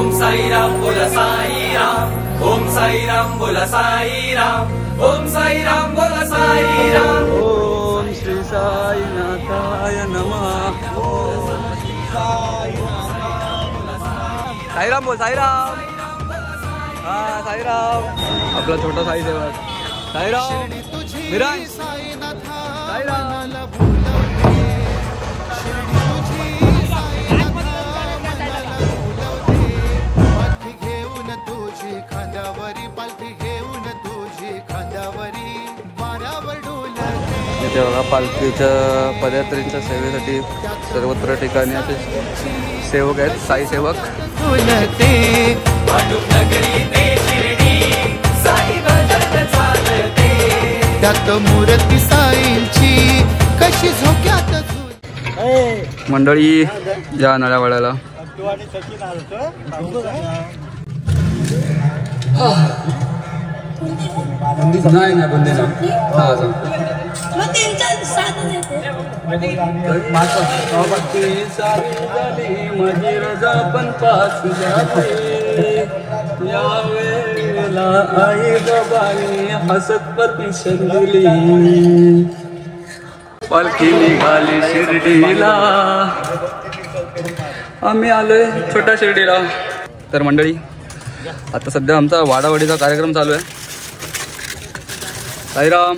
ओम साईराम बोला साईराम, ओम साईराम बोला साईराम, ओम साईराम बोला साईराम। ओम श्री साईनाथाय नमः। साईराम बोल साईराम। हा साईराम आपला छोटा साई सेवक साईराम विराज साईराम। इथे बघा पालखीच्या पदयात्रेच्या सेवेसाठी सर्वत्र ठिकाणी असे सेवक आहेत, साई सेवक। त्यात मूर्ती साईंची कशी झोक्यात मंडळी या नळ्या वळ्याला नाही नाही बंदे ना माझी रजा पण पाच यावेळेला आई बाबाने हसत परमिशन दिली, पालखी निघाली शिर्डीला। आम्ही आलोय छोट्या शिर्डीला। तर मंडळी आता सध्या आमचा वाडावडीचा कार्यक्रम चालू आहे। साईराम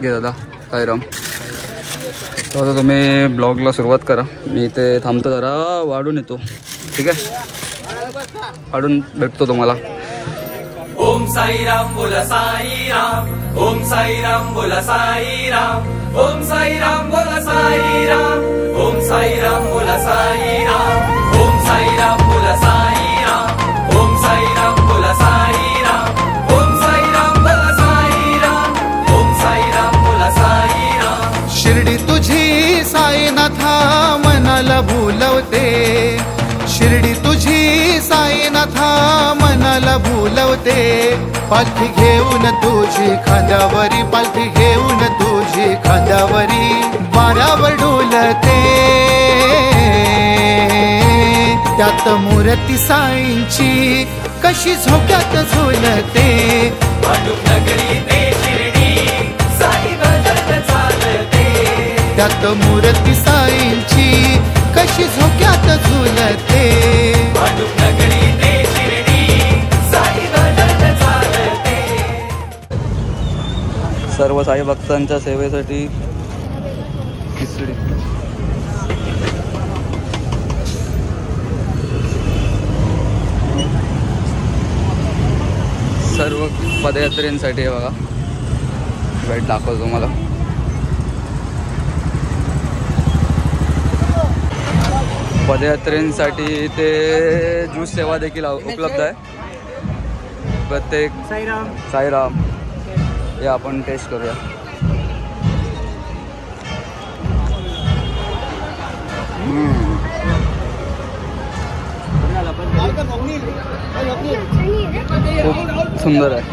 घे दादा साईराम। तर आता तुम्ही ब्लॉगला सुरुवात करा, मी इथे थांबतो जरा वाढून येतो, ठीक आहे? वाढून भेटतो तुम्हाला। ओम साईराम बोला साईराम, ओम साईराम बोला साईराम, ओम साईराम बोला साईराम, ओम साईराम बोला साईराम, ओम साईराम बोला साईराम, ओम साईराम बोला साईराम, ओम साईराम बोला साईराम, ओम साईराम बोला साईराम। शिर्डी तुझी साईनाथा मनाला भुलवते, शिर्डी तुझी साईनाथा मनाला भुलवते। पालखी घेऊन तुझी खांद्यावरी, पालखी घेऊन तुझी खांद्यावरी वाऱ्यावर डोलते। त्यात मूर्ती साईंची कशी झोक्यात झोलते। नगरी ते शिर्डी साई भजन चालते, त्यात मूर्ती साईंची कशी झोक्यात झुलते। नगरी ते शिर्डी साई भजन चालते। सर्व साई भक्तांच्या सेवेसाठी खिचडी। सर्व पदयात्रेंसाठी आहे बघा, वेट दाखवतो तुम्हाला। पदयात्रेंसाठी ते ज्यूस सेवा देखील उपलब्ध आहे प्रत्येक। साईराम साईराम हे आपण टेस्ट करूया। खूप सुंदर आहे।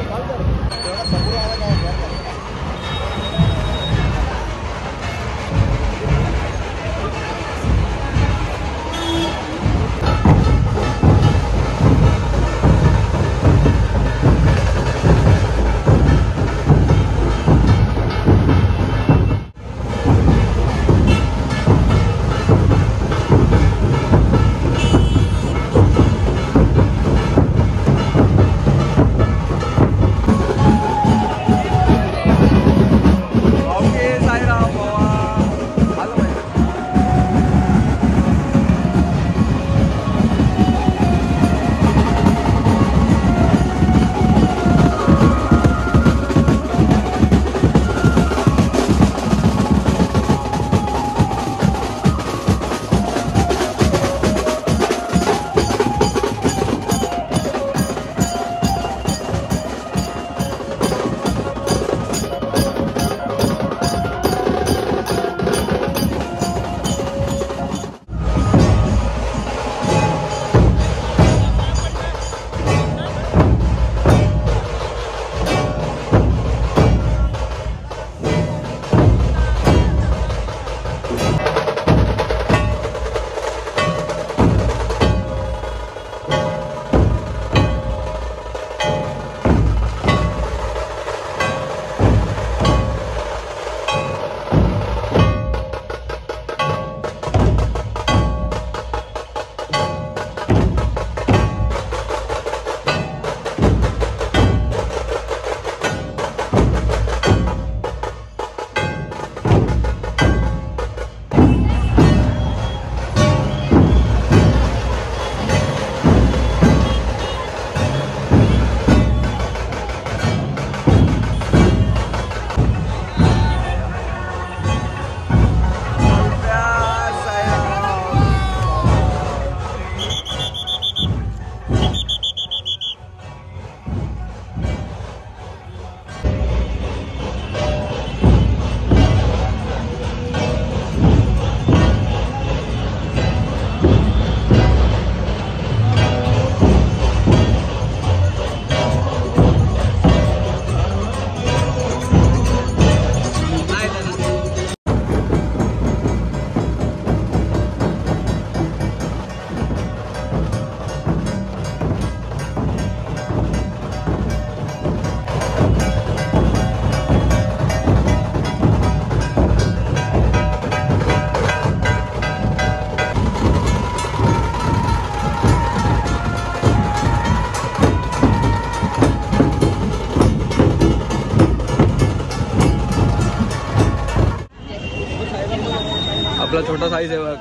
मोठा साई सेवक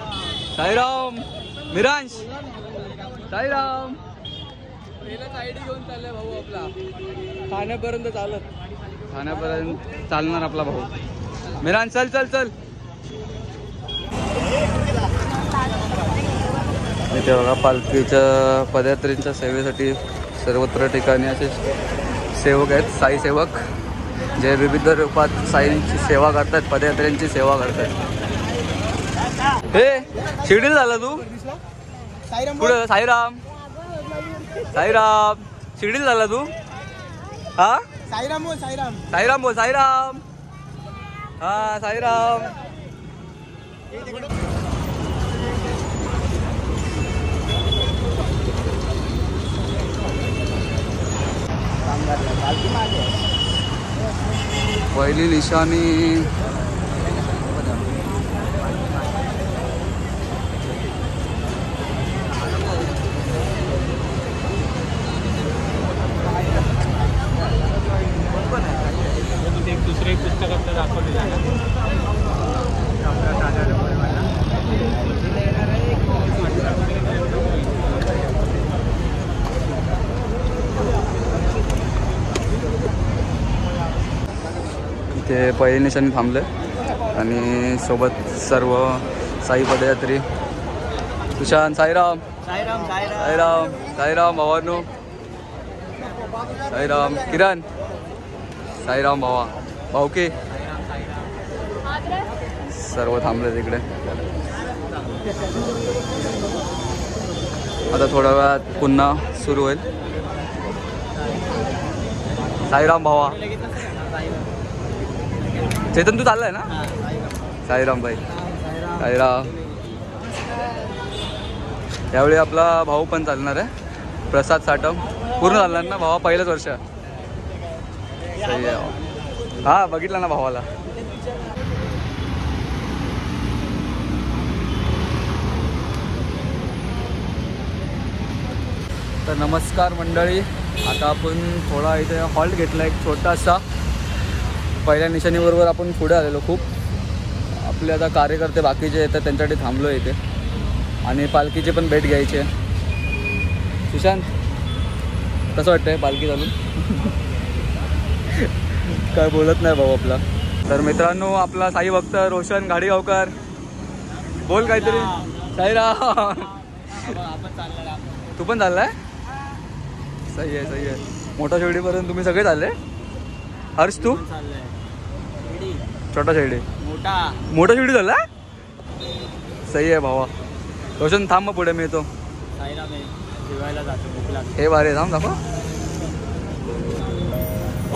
साईराम मिरांश साईराम आयडी घेऊन चाललाय भाऊ आपला ठाण्यापर्यंत चालणार आपला भाऊ मिरांश चल चल चल इथे बघा पालखीच्या पदयात्रींच्या सेवेसाठी सर्वत्र ठिकाणी असे सेवक आहेत साई सेवक जे विविध रूपात साईंची सेवा करतात पदयात्र्यांची सेवा करतात. हे शिर्डीला झाला तू पुढे साईराम साईराम शिर्डीला झाला तू हा साईराम बोल साईराम हा साईराम पहिली निशाणी दुसरे पुस्तकात दाखवले इथे पहिली निशाणी थांबले आणि सोबत सर्व साई पदयात्री सुशांत साईराम साईराम साईराम साईराम भावानो साईराम किरण साईराम भावा भाऊके सर्व थांबले तिकडे. आता थोड्या वेळात पुन्हा सुरू होईल. साईराम भावा चेतन तू चाललाय ना साईराम भाई साईराम. यावेळी आपला भाऊ पण चालणार आहे प्रसाद साठम पूर्ण चालणार ना भावा पहिलंच वर्ष सही आहे. हा बघितला ना भावाला. तर नमस्कार मंडळी. आता आपण थोडा इथे हॉल्ट घेतला एक छोटासा. पहिल्या निशाणीबरोबर आपण पुढे आलेलो खूप. आपले आता कार्यकर्ते बाकीचे येतात त्यांच्यासाठी थांबलो इथे आणि पालखीची पण भेट घ्यायची आहे. सुशांत कसं वाटतंय पालखी चालून? काय बोलत नाही भाऊ आपला. तर मित्रांनो आपला साई भक्त रोशन घाडीगावकर बोल काहीतरी. साईराम तू पण चाललाय? सही आहे सही आहे. मोठा शेवडीपर्यंत तुम्ही सगळे चालले? हर्ष तू? छोटा शेवडी मोठा शेवडी झाला? सही आहे भावा. रोशन थांब मग पुढे मी येतो. हे बारे थांब दाखव.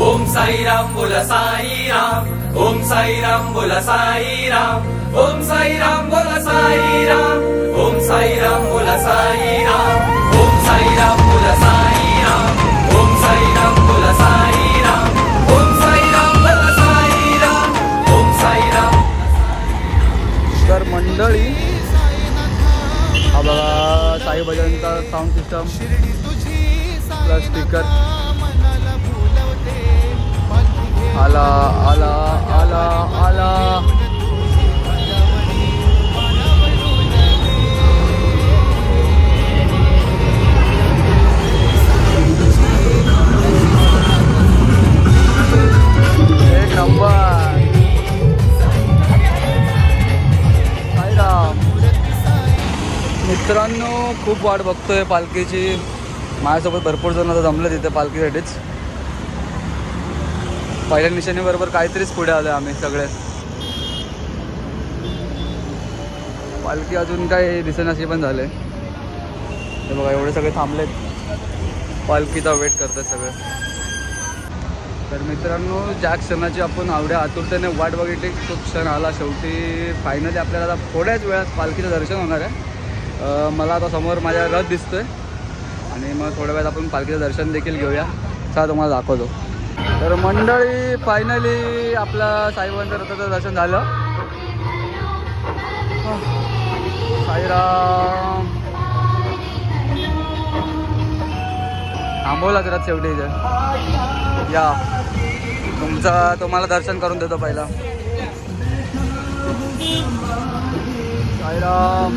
ओम साईराम बोला साईराम ओम साईराम बोला साईराम ओम साईराम बोला साईराम ओम साईराम बोला साईराम ओम साईराम बोला साईराम ओम साईराम बोला साईराम ओम साईराम बोला साईराम ओम साईराम. तर मंडळी हा बघा साई भजनचा साऊंड सिस्टम प्लस स्पीकर आला आला आला आला. एक नंबर साईराम. मित्रांनो खूप वाट बघतोय पालखीची. माझ्यासोबत भरपूर जण आता जमले तिथे पालखीसाठीच. पहिल्या निशाणीबरोबर काहीतरीच पुढे आलो आम्ही सगळे. पालखी अजून काही दिसेनाशी पण झाले. हे बघा एवढे सगळे थांबलेत पालखीचा वेट करतात सगळे. तर मित्रांनो ज्या क्षणाची आपण आवड्या आतुरतेने वाट बघितली तो क्षण आला शेवटी. फायनली आपल्याला आता थोड्याच वेळात पालखीचं दर्शन होणार आहे. मला आता समोर माझ्या रथ दिसतोय आणि मग थोड्या वेळात आपण पालखीचं दर्शन देखील घेऊया. चला तुम्हाला दाखवतो. तर मंडळी फायनली आपला साईबाबांच्या रथाचं दर्शन झालं. साईराम थांबवलाच रथ शेवटी इथे. या तुम्हाला दर्शन करून देतो पहिला. साईराम.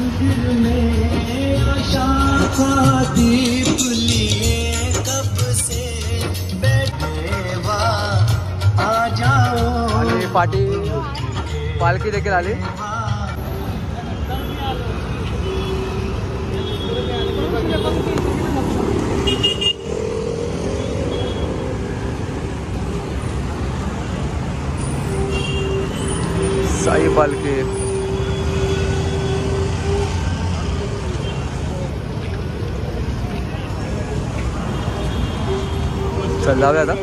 आणि पालखी देखील आली. साई पालखी. चल जाऊया आता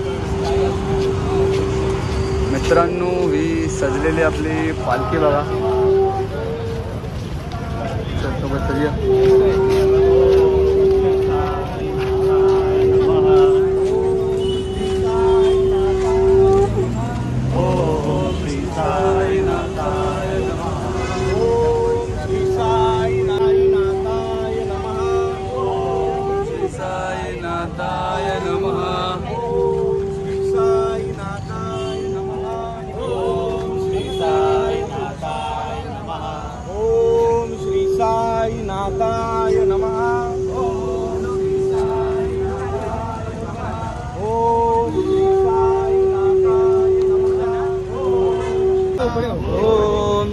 मित्रांनो. ही सजलेली आपली पालखी बघा. सोबत चलूया. ओम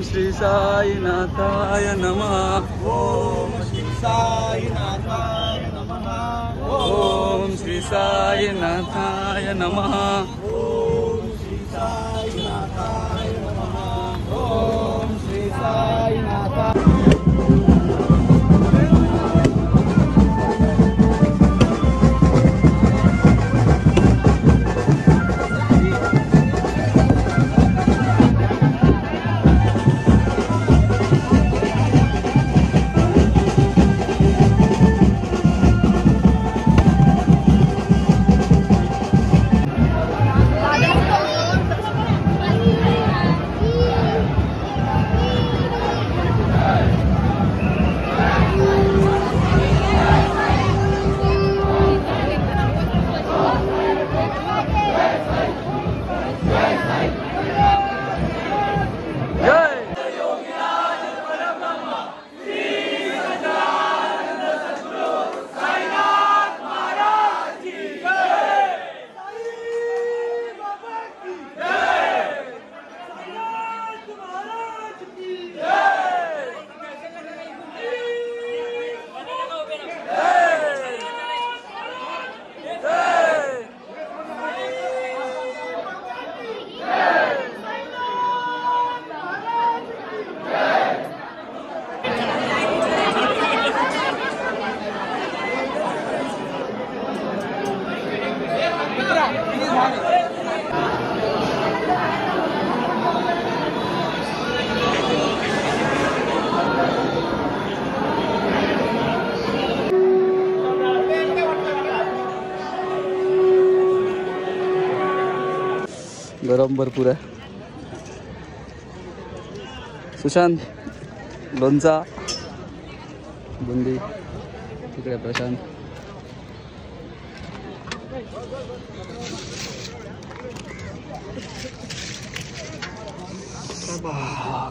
श्री साईनाथाय नमः. ओम श्री साईनाथाय नमः. ओम श्री साईनाथाय नमः. ओम श्री साईनाथाय नमः. ओम श्री साईनाथाय. गरम भरपूर आहे. सुशांत लोणचा बुंदी तिकडे प्रशांत.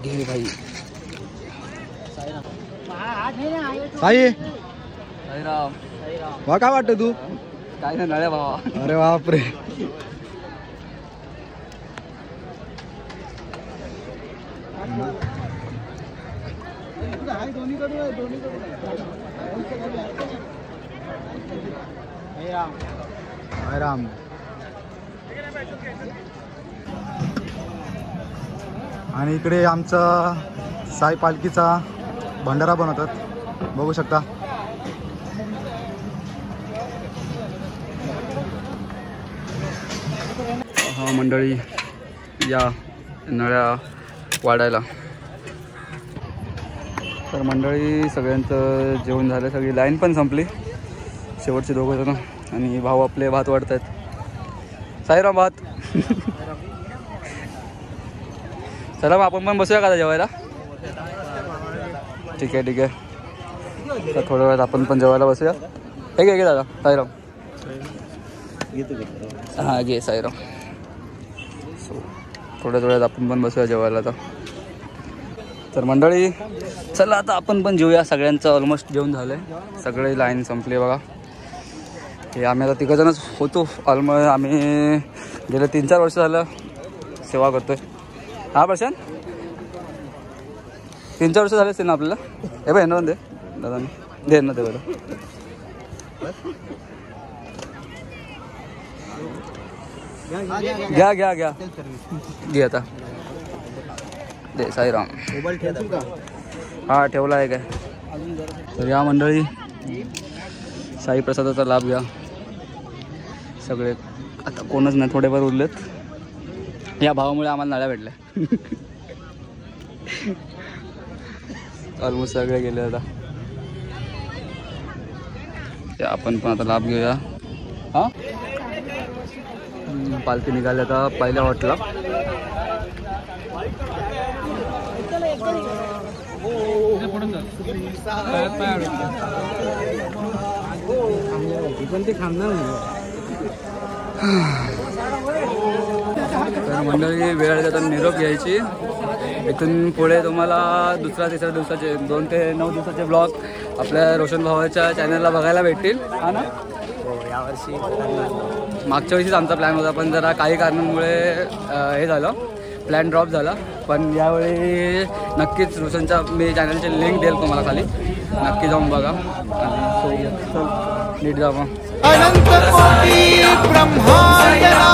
घे भाई. साई साईराम. वा काय वाटतं तू? काय नाही नळ्या भावा. अरे बापरे. राम. आणि इकडे आमचा साई पालखीचा भंडारा बनवतात बघू शकता. हा मंडळी या नळ्या वाढायला. तर मंडळी सगळ्यांचं जेवण झालं. सगळी लाईन पण संपली. शेवटचे दोघं जण आणि भाऊ आपले भात वाढत आहेत. साईराम भात. चला मग आपण पण बसूया का जेवायला. ठीक आहे ठीक आहे. तर थोड्या वेळात आपण पण जेवायला बसूया. हे घे दादा. साईराम. हां घे साईराम. सो थोड्या वेळात आपण पण बसूया जेवायला. आता तर मंडळी चला आता आपण पण जेऊया. सगळ्यांचं ऑलमोस्ट जेवण झालं आहे. सगळे लाईन संपली बघा. हे आम्ही आता तिघंजणच होतो. ऑलमोस्ट आम्ही गेले 3-4 वर्ष झालं सेवा करतोय. हा प्रशांत 3-4 वर्ष झाले असतील ना आपल्याला. हे बघ दे दादा दे ना ते बरं. घ्या घ्या घ्या घे आता दे साईराम. हा ठेवला आहे काय. तर या मंडळी साई प्रसादाचा लाभ घ्या. सगळे आता कोणच नाही, थोडेफार उरलेत. या भावामुळे आम्हाला नळ्या भेटल्या. ऑलमोस्ट सगळे गेले आता. आपण पण आता लाभ घेऊया. हां पालखी निघाली आता पहिल्या हॉटला. तर मंडळी वेळ जाताना निरोप घ्यायची. इथून पुढे तुम्हाला दुसऱ्या-तिसऱ्या दिवसाचे 2 ते 9 दिवसाचे ब्लॉग आपल्या रोशन भावाच्या चॅनलला बघायला भेटतील. हा ना. यावर्षी मागच्या वर्षीच आमचा प्लॅन होता, पण जरा काही कारणांमुळे हे झालं, प्लॅन ड्रॉप झाला. पण यावेळी नक्कीच रोशनच्या मी चॅनलची लिंक देईल तुम्हाला खाली. नक्की जाऊन बघा आणि नीट जा. अनंत कोटी ब्रह्मांड